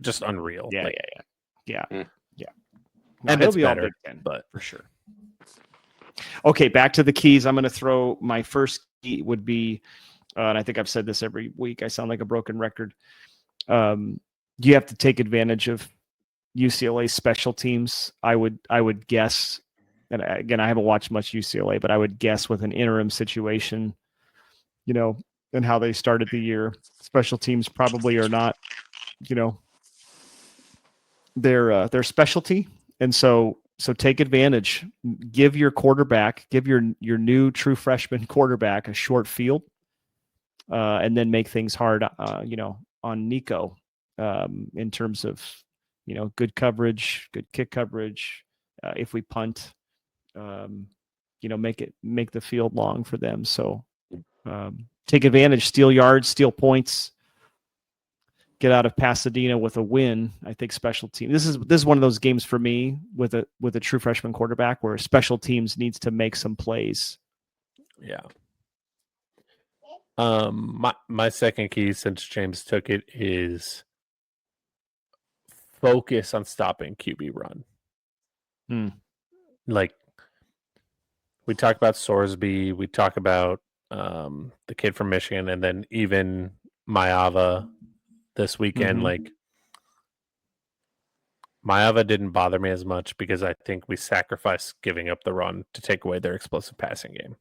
just unreal. Yeah. No, and he'll it's be better, all Big Ten, but for sure. Okay, back to the keys. I'm going to throw my first key would be, and I think I've said this every week. I sound like a broken record. You have to take advantage of UCLA special teams. I would guess, and again, I haven't watched much UCLA, but I would guess with an interim situation, and how they started the year, special teams probably are not, their specialty. And so take advantage. Give your quarterback, give your new true freshman quarterback a short field, and then make things hard, on Nico, in terms of, good coverage, good kick coverage. If we punt, make the field long for them. So take advantage, steal yards, steal points. Get out of Pasadena with a win. I think special team. This is one of those games for me with a true freshman quarterback where special teams needs to make some plays. Yeah. My second key, since James took it, is focus on stopping QB run. Like we talk about Sorsby, we talk about the kid from Michigan, and then even Maava this weekend. Maeva didn't bother me as much because I think we sacrificed giving up the run to take away their explosive passing game.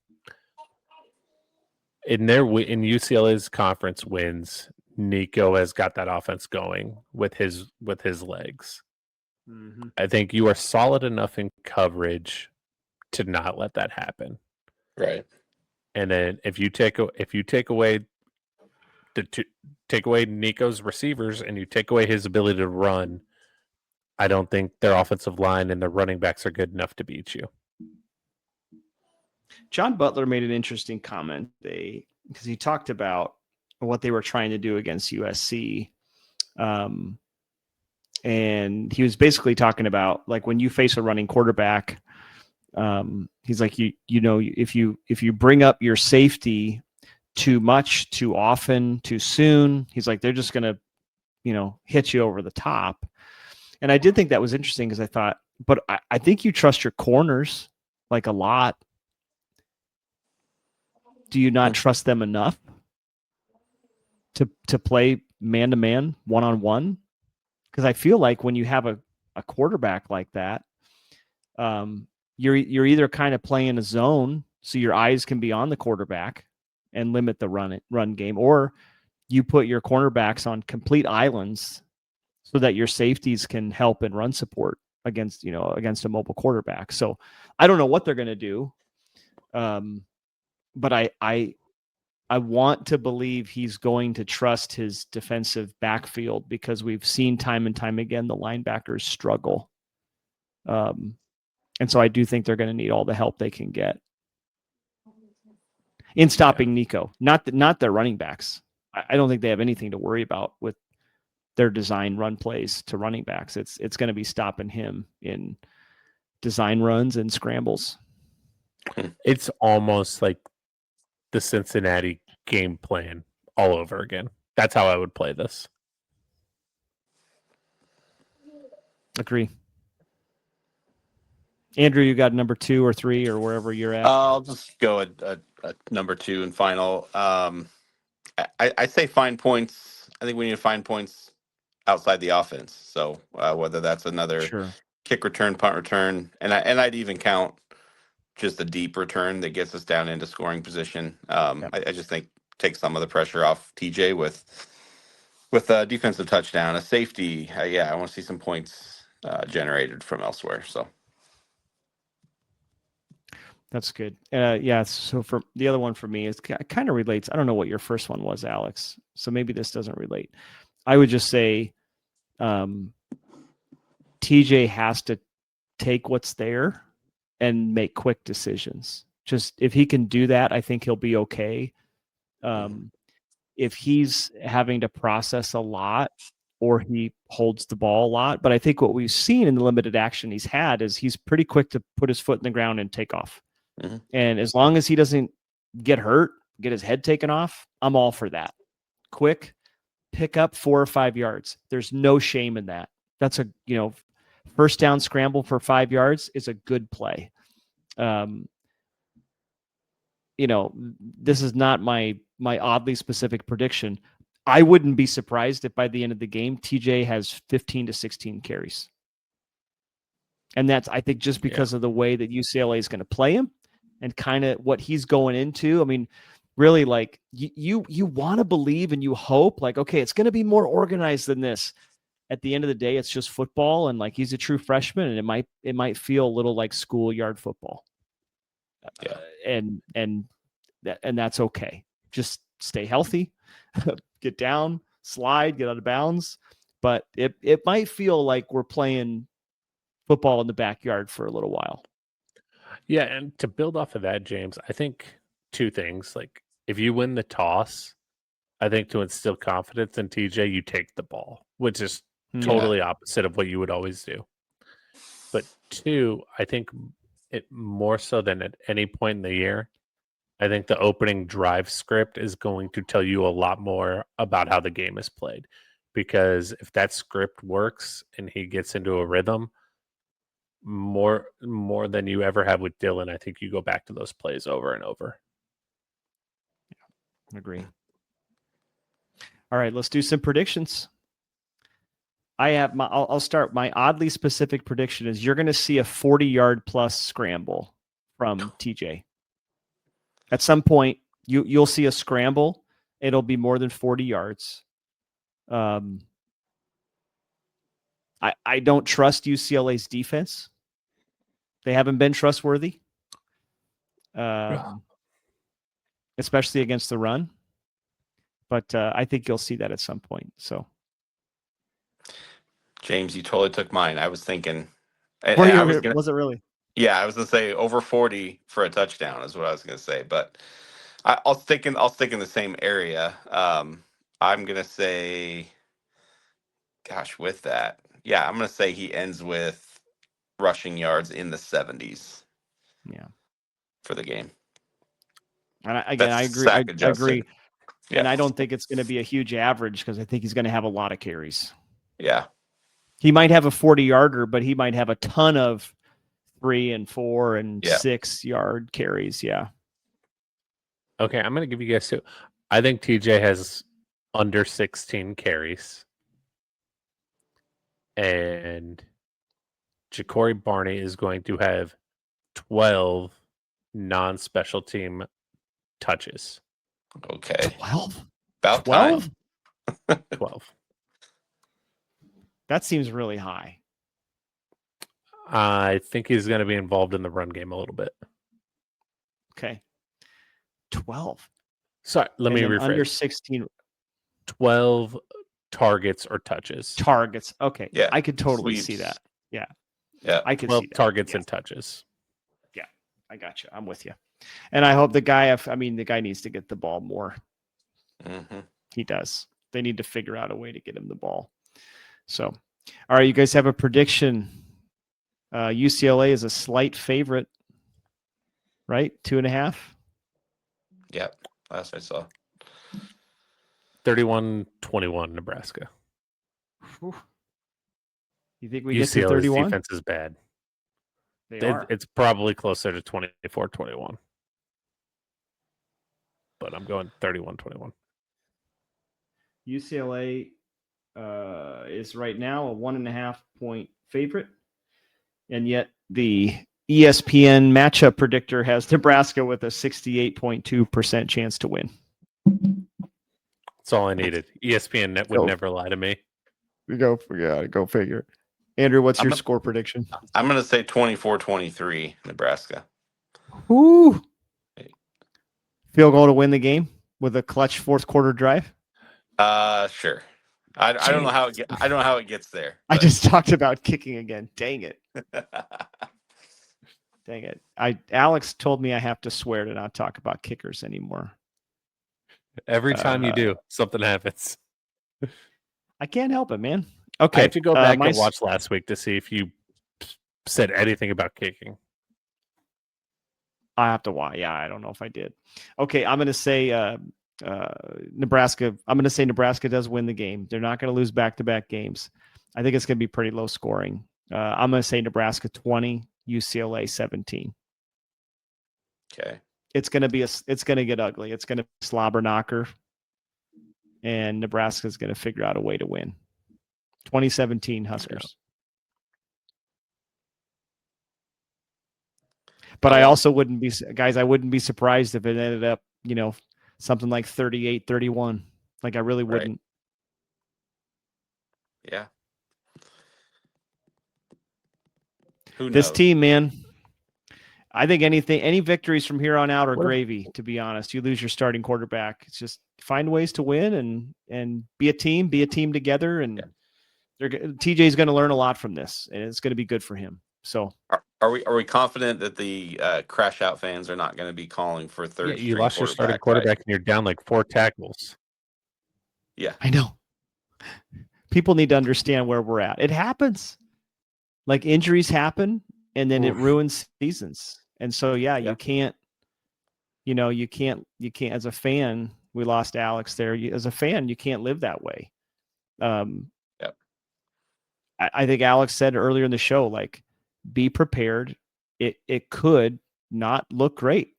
In UCLA's conference wins, Nico has got that offense going with his legs. Mm-hmm. I think you are solid enough in coverage to not let that happen. Right. And then if you take away Nico's receivers and you take away his ability to run, I don't think their offensive line and their running backs are good enough to beat you. John Butler made an interesting comment because he talked about what they were trying to do against USC. And he was basically talking about like when you face a running quarterback, he's like, you know, if you bring up your safety too much, too often, too soon, he's like, they're just going to, you know, hit you over the top. And I did think that was interesting because I thought, but I think you trust your corners like a lot. Do you not trust them enough to play man-to-man, one-on-one? Because I feel like when you have a quarterback like that, you're either kind of playing a zone so your eyes can be on the quarterback and limit the run game, or you put your cornerbacks on complete islands so that your safeties can help in run support against a mobile quarterback. So I don't know what they're going to do, but I want to believe he's going to trust his defensive backfield because we've seen time and time again the linebackers struggle. And so I do think they're going to need all the help they can get in stopping Nico, not their running backs. I don't think they have anything to worry about with their design run plays to running backs. It's going to be stopping him in design runs and scrambles. It's almost like the Cincinnati game plan all over again. That's how I would play this. Agree. Andrew, you got number 2 or 3 or wherever you're at? I'll just go a number 2 and final. I say find points. I think we need to find points outside the offense. So whether that's another kick return, punt return, and I'd even count just a deep return that gets us down into scoring position. I just think take some of the pressure off TJ with a defensive touchdown, a safety. I want to see some points generated from elsewhere. So. That's good. So for the other one for me is kind of relates. I don't know what your first one was, Alex. So maybe this doesn't relate. I would just say TJ has to take what's there and make quick decisions. Just if he can do that, I think he'll be okay. If he's having to process a lot or he holds the ball a lot, but I think what we've seen in the limited action he's had is he's pretty quick to put his foot in the ground and take off. Mm-hmm. And as long as he doesn't get hurt, get his head taken off, I'm all for that. Quick, pick up 4 or 5 yards. There's no shame in that. That's first down scramble for 5 yards is a good play. This is not my oddly specific prediction. I wouldn't be surprised if by the end of the game, TJ has 15 to 16 carries. And that's, I think, just because of the way that UCLA is going to play him and kind of what he's going into. I mean, really, like you want to believe and you hope like, okay, it's going to be more organized than this. At the end of the day, it's just football, and like he's a true freshman, and it might feel a little like schoolyard football. And that's okay. Just stay healthy, get down, slide, get out of bounds. But it might feel like we're playing football in the backyard for a little while. Yeah, and to build off of that, James, I think 2 things. Like if you win the toss, I think to instill confidence in TJ, you take the ball, which is totally opposite of what you would always do. But 2, I think it more so than at any point in the year, I think the opening drive script is going to tell you a lot more about how the game is played. Because if that script works and he gets into a rhythm, more than you ever have with Dylan, I think you go back to those plays over and over. Agree. All right, let's do some predictions. I'll start. My oddly specific prediction is you're going to see a 40-yard plus scramble from TJ. At some point, you'll see a scramble. It'll be more than 40 yards. I don't trust UCLA's defense. They haven't been trustworthy, especially against the run. But I think you'll see that at some point. So, James, you totally took mine. I was thinking, was it really? Yeah, I was gonna say over 40 for a touchdown is what I was gonna say, but I'll stick in the same area. I'm gonna say, gosh, with that, yeah, I'm gonna say he ends with rushing yards in the 70s. Yeah, for the game. And I agree. Sack I adjusted. agree. Yeah. And I don't think it's going to be a huge average because I think he's going to have a lot of carries. Yeah. He might have a 40-yarder, but he might have a ton of 3 and 4 and 6-yard carries. Yeah. Okay, I'm going to give you guys two. I think TJ has under 16 carries. And Ja'Cory Barney is going to have 12 non-special team touches. Okay. 12? About 12? time. 12. That seems really high. I think he's going to be involved in the run game a little bit. Okay. 12. Sorry, let me rephrase. Under 16. 12 targets or touches. Targets. Okay. Yeah. I could totally Sweeps. see that. Yeah. Yeah. I could 12 see that. targets Yeah. and touches. Yeah. I got you. I'm with you. And I hope the guy needs to get the ball more. Mm-hmm. He does. They need to figure out a way to get him the ball. So, all right, you guys have a prediction. UCLA is a slight favorite, right? 2.5. Yeah. Last I saw. 31-21 Nebraska. Whew. You think we get to UCLA's 31? defense is bad. Are. It's probably closer to 24-21. But I'm going 31-21. UCLA is right now a 1.5 point favorite. And yet the ESPN matchup predictor has Nebraska with a 68.2% chance to win. That's all I needed. ESPN would never lie to me. Go figure. Andrew, what's your score prediction? I'm going to say 24-23 Nebraska. Woo! Field goal to win the game with a clutch fourth quarter drive? Sure. I don't know how it gets there. But. I just talked about kicking again. Dang it. Dang it. Alex told me I have to swear to not talk about kickers anymore. Every time you do, something happens. I can't help it, man. Okay. I have to go back and watch last week to see if you said anything about kicking. I have to watch. Yeah, I don't know if I did. Okay, I'm going to say Nebraska. I'm going to say Nebraska does win the game. They're not going to lose back-to-back games. I think it's going to be pretty low scoring. I'm going to say Nebraska 20, UCLA 17. Okay. It's going to get ugly. It's going to be a slobber knocker, and Nebraska's going to figure out a way to win. 2017 Huskers. But I also wouldn't be surprised if it ended up, something like 38-31. Like I really wouldn't. Yeah. Who knows? This team, man, I think any victories from here on out are gravy, to be honest. You lose your starting quarterback. It's just find ways to win and be a team together. And TJ's going to learn a lot from this, and it's going to be good for him. So are we confident that the crash out fans are not going to be calling for third? Yeah, you lost your starting quarterback and you're down like 4 tackles. Yeah, I know. People need to understand where we're at. It happens. Like injuries happen, and then it ruins seasons. And so, you can't. You can't. As a fan, we lost Alex there. As a fan, you can't live that way. I think Alex said earlier in the show, like, be prepared. It could not look great.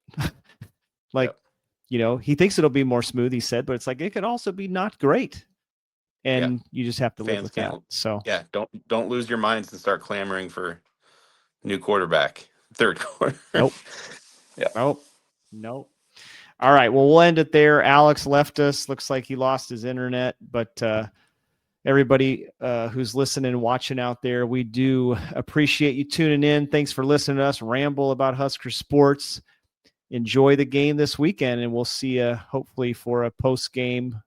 He thinks it'll be more smooth, he said, but it's like it could also be not great. and you just have to live Fans with can't. that. So Yeah, don't lose your minds and start clamoring for new quarterback third quarter. nope. Yeah. Nope. All right. Well, we'll end it there. Alex left us. Looks like he lost his internet, but everybody who's listening and watching out there, we do appreciate you tuning in. Thanks for listening to us ramble about Husker sports. Enjoy the game this weekend, and we'll see you hopefully for a post-game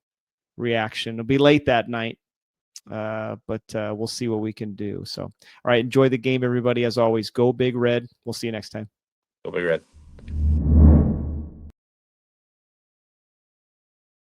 reaction. It'll be late that night, but we'll see what we can do. So, all right, enjoy the game, everybody. As always, go Big Red. We'll see you next time. Go Big Red.